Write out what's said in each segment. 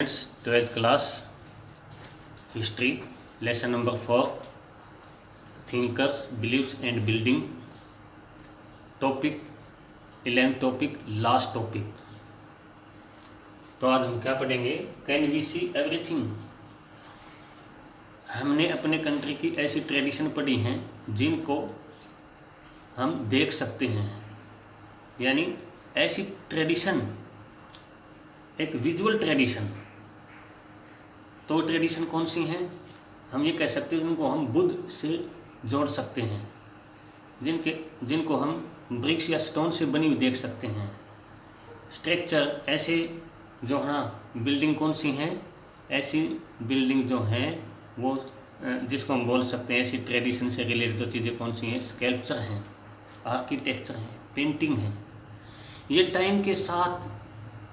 12th class history lesson number 4 thinkers beliefs and building topic 11th topic last topic। तो आज हम क्या पढ़ेंगे? Can we see everything. हमने अपने कंट्री की ऐसी ट्रेडिशन पढ़ी हैं जिनको हम देख सकते हैं, यानी ऐसी ट्रेडिशन, एक विजुअल ट्रेडिशन। तो ट्रेडिशन कौन सी हैं? हम ये कह सकते हैं जिनको हम बुद्ध से जोड़ सकते हैं, जिनको हम ब्रिक्स या स्टोन से बनी हुई देख सकते हैं। स्ट्रक्चर ऐसे जो है ना, बिल्डिंग कौन सी हैं? ऐसी बिल्डिंग जो हैं वो जिसको हम बोल सकते हैं ऐसी ट्रेडिशन से रिलेटेड जो चीज़ें कौन सी हैं? स्कल्पचर हैं, आर्किटेक्चर हैं, पेंटिंग हैं। ये टाइम के साथ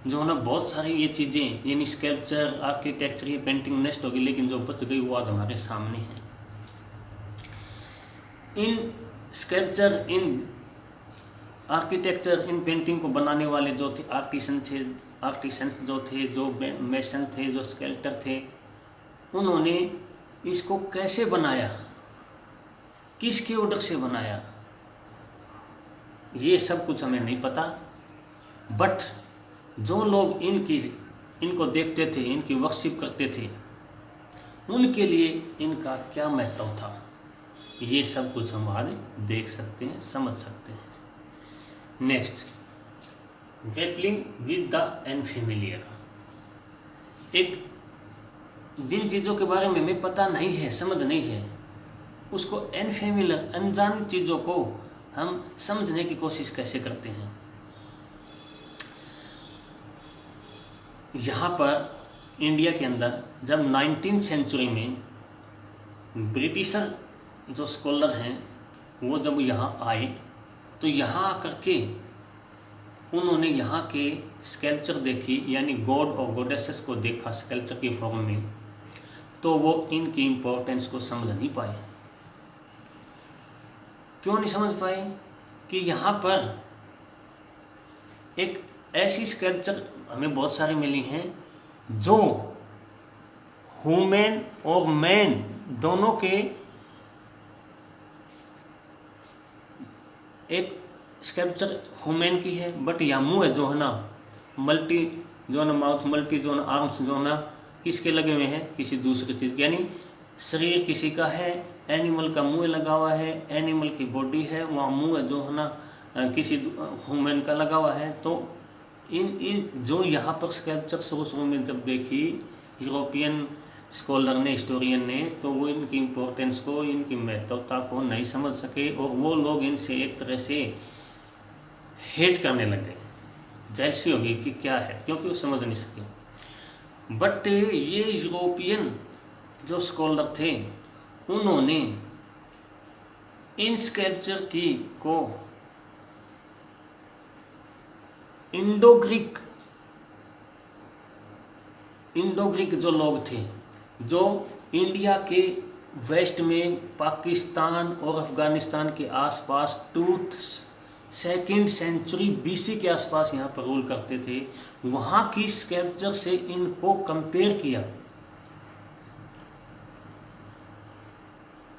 जो है ना बहुत सारी ये चीज़ें, यानी स्कल्पचर, आर्किटेक्चर, ये पेंटिंग नष्ट हो गई, लेकिन जो बच गई वो आज हमारे सामने है। इन स्कल्पचर, इन आर्किटेक्चर, इन पेंटिंग को बनाने वाले जो थे आर्टिसंस जो थे, जो मेसन थे, जो स्कल्पटर थे, उन्होंने इसको कैसे बनाया, किसके ऑर्डर से बनाया, ये सब कुछ हमें नहीं पता। बट जो लोग इनको देखते थे, इनकी वर्शिप करते थे, उनके लिए इनका क्या महत्व था, ये सब कुछ हम आज देख सकते हैं, समझ सकते हैं। Next, grappling with the unfamiliar. एक जिन चीज़ों के बारे में हमें पता नहीं है, समझ नहीं है, उसको अनफेमिलियर, अनजान चीज़ों को हम समझने की कोशिश कैसे करते हैं। यहाँ पर इंडिया के अंदर जब 19th सेंचुरी में ब्रिटिशर जो स्कॉलर हैं वो जब यहाँ आए, तो यहाँ आकर के उन्होंने यहाँ के स्कल्पचर देखी, यानी गॉड और गॉडेसेस को देखा स्कल्पचर की फॉर्म में, तो वो इनकी इम्पोर्टेंस को समझ नहीं पाए। क्यों नहीं समझ पाए? कि यहाँ पर एक ऐसी स्कल्पचर हमें बहुत सारी मिली हैं जो ह्यूमन और मैन दोनों के एक स्कल्पचर ह्यूमन की है, बट यहाँ मुँह जो है ना, मल्टी जो है ना माउथ, मल्टी जो है ना आर्म्स जो है ना किसके लगे हुए हैं? किसी दूसरी चीज़ के, यानी शरीर किसी का है, एनिमल का मुँह लगा हुआ है, एनिमल की बॉडी है, वहाँ मुँह जो है ना किसी ह्यूमन का लगा हुआ है। तो इन जो यहाँ पर स्कल्पचर शुरू में जब देखी यूरोपियन स्कॉलर ने, हिस्टोरियन ने, तो वो इनकी इम्पोर्टेंस को, इनकी महत्वता को नहीं समझ सके, और वो लोग इनसे एक तरह से हेट करने लगे, जेलसी होगी कि क्या है, क्योंकि वो समझ नहीं सके। बट ये यूरोपियन जो स्कॉलर थे, उन्होंने इन स्कल्पचर की को इंडो ग्रीक जो लोग थे, जो इंडिया के वेस्ट में पाकिस्तान और अफगानिस्तान के आसपास 2nd सेंचुरी BC के आसपास यहाँ पर रूल करते थे, वहाँ की स्कल्पचर से इनको कंपेयर किया।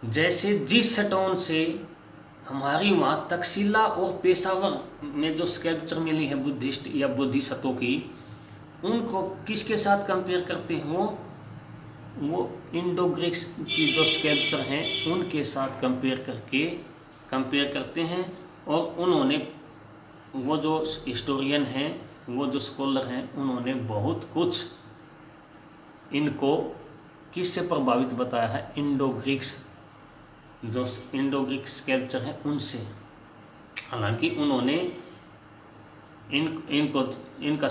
जैसे जिस स्टोन से हमारी वहाँ तक्षशिला और पेशावर में जो स्कल्पचर मिली है बुद्धिस्ट या बुद्धिस्टों की, उनको किसके साथ कंपेयर करते हैं? वो इंडो ग्रीक्स की जो स्कल्पचर हैं उनके साथ कंपेयर करते हैं। और उन्होंने, वो जो हिस्टोरियन हैं, वो जो स्कॉलर हैं, उन्होंने बहुत कुछ इनको किससे प्रभावित बताया है? इंडो ग्रीक स्कल्पचर हैं उनसे। हालांकि उन्होंने इनका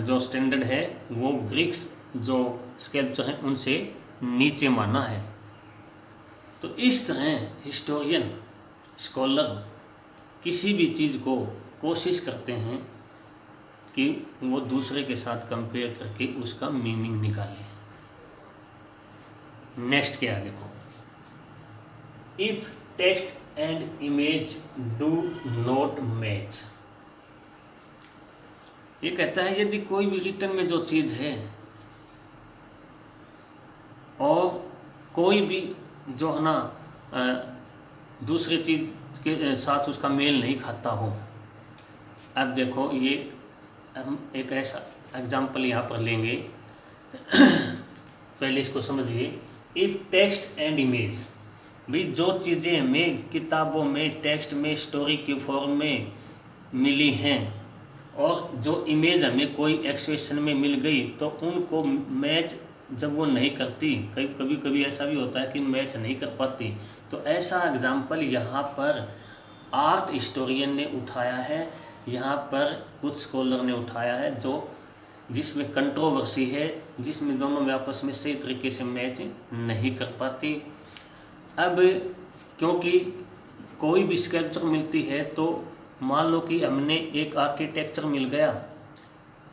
जो स्टैंडर्ड है वो ग्रीक्स जो स्कल्पचर हैं उनसे नीचे माना है। तो इस तरह हिस्टोरियन, स्कॉलर किसी भी चीज़ को कोशिश करते हैं कि वो दूसरे के साथ कंपेयर करके उसका मीनिंग निकालें। नेक्स्ट क्या है देखो, if text and image do not match. ये कहता है यदि कोई भी रिटर्न में जो चीज़ है कोई भी जो है ना दूसरी चीज़ के साथ उसका मेल नहीं खाता हो। अब देखो ये हम एक ऐसा एग्जाम्पल यहाँ पर लेंगे। पहले इसको समझिए। इफ टेक्स्ट एंड इमेज, भाई जो चीज़ें हमें किताबों में टेक्स्ट में स्टोरी के फॉर्म में मिली हैं और जो इमेज हमें कोई एक्सप्रेशन में मिल गई तो उनको मैच जब वो नहीं करती, कभी कभी ऐसा भी होता है कि मैच नहीं कर पाती, तो ऐसा एग्जाम्पल यहाँ पर आर्ट हिस्टोरियन ने उठाया है, यहाँ पर कुछ स्कॉलर ने उठाया है जो जिसमें कंट्रोवर्सी है, जिसमें दोनों में आपस में सही तरीके से मैच नहीं कर पाती। अब क्योंकि कोई भी स्कल्पचर मिलती है तो मान लो कि हमने एक आर्किटेक्चर मिल गया,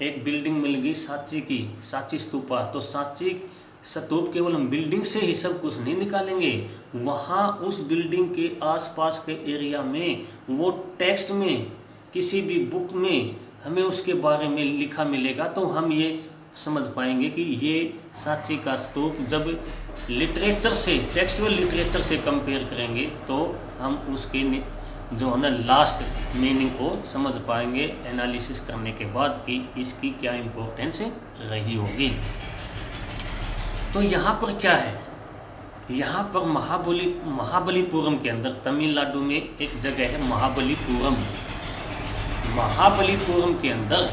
एक बिल्डिंग मिल गई सांची की, सांची स्तूपा, तो सांची स्तूप केवल हम बिल्डिंग से ही सब कुछ नहीं निकालेंगे, वहाँ उस बिल्डिंग के आसपास के एरिया में वो टेक्स्ट में किसी भी बुक में हमें उसके बारे में लिखा मिलेगा तो हम ये समझ पाएंगे कि ये सांची का स्तूप जब लिटरेचर से, टेक्सचुअल लिटरेचर से कंपेयर करेंगे तो हम उसके जो है ना लास्ट मीनिंग को समझ पाएंगे एनालिसिस करने के बाद कि इसकी क्या इम्पोर्टेंस रही होगी। तो यहाँ पर क्या है, यहाँ पर महाबलीपुरम के अंदर तमिलनाडु में एक जगह है महाबलीपुरम। महाबलीपुरम के अंदर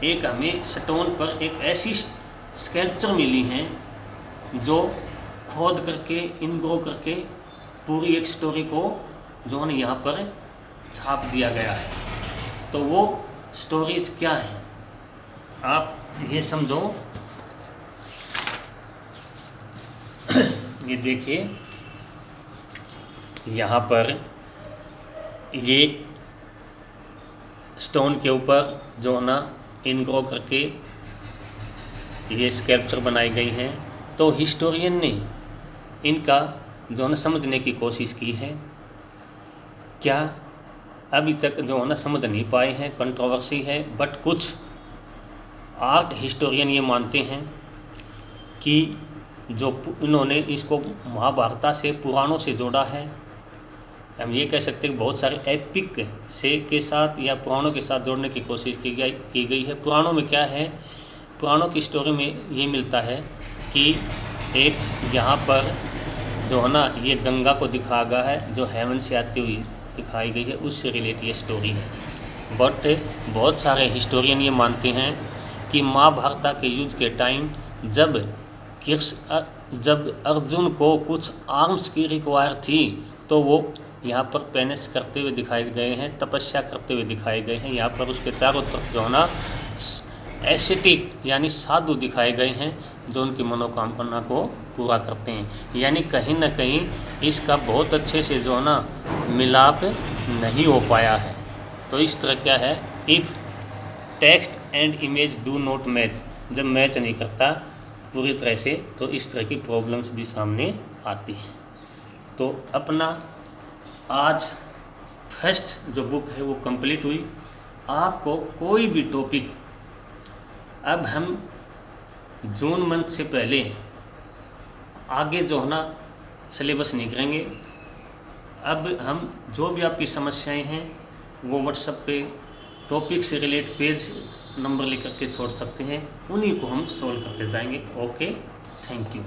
एक हमें स्टोन पर एक ऐसी स्कल्पचर मिली हैं जो खोद करके इनग्रो करके पूरी एक स्टोरी को जो है ना यहाँ पर छाप दिया गया है। तो वो स्टोरीज क्या है आप ये समझो। ये देखिए यहाँ पर ये स्टोन के ऊपर जो है ना इनग्रो करके ये स्कल्पचर बनाई गई हैं। तो हिस्टोरियन ने इनका जो है ना समझने की कोशिश की है, क्या अभी तक जो है ना समझ नहीं पाए हैं, कंट्रोवर्सी है। बट कुछ आर्ट हिस्टोरियन ये मानते हैं कि जो इन्होंने इसको महाभारत से, पुराणों से जोड़ा है, हम ये कह सकते हैं कि बहुत सारे एपिक से के साथ या पुराणों के साथ जोड़ने की कोशिश की गई है। पुराणों में क्या है, पुराणों की स्टोरी में ये मिलता है कि एक यहाँ पर जो है ना ये गंगा को दिखाया गया है जो हेवन से आती हुई दिखाई गई है, उससे रिलेटेड ये स्टोरी है। बट बहुत सारे हिस्टोरियन ये मानते हैं कि महाभारत के युद्ध के टाइम जब अर्जुन को कुछ आर्म्स की रिक्वायर थी तो वो यहाँ पर पेनिस करते हुए दिखाए गए हैं, तपस्या करते हुए दिखाए गए हैं। यहाँ पर उसके चारों तरफ जो है ना एसेटिक यानी साधु दिखाए गए हैं जो उनकी मनोकामना को पूरा करते हैं। यानी कहीं ना कहीं इसका बहुत अच्छे से जो है ना मिलाप नहीं हो पाया है। तो इस तरह क्या है, if text and image do not match, जब मैच नहीं करता पूरी तरह से तो इस तरह की प्रॉब्लम्स भी सामने आती हैं। तो अपना आज फर्स्ट जो बुक है वो कंप्लीट हुई। आपको कोई भी टॉपिक, अब हम जून मंथ से पहले आगे जो है ना सिलेबस नहीं करेंगे। अब हम जो भी आपकी समस्याएं हैं वो व्हाट्सएप पे टॉपिक से रिलेटेड पेज नंबर लिख करके छोड़ सकते हैं, उन्हीं को हम सॉल्व करते जाएंगे। Okay, thank you.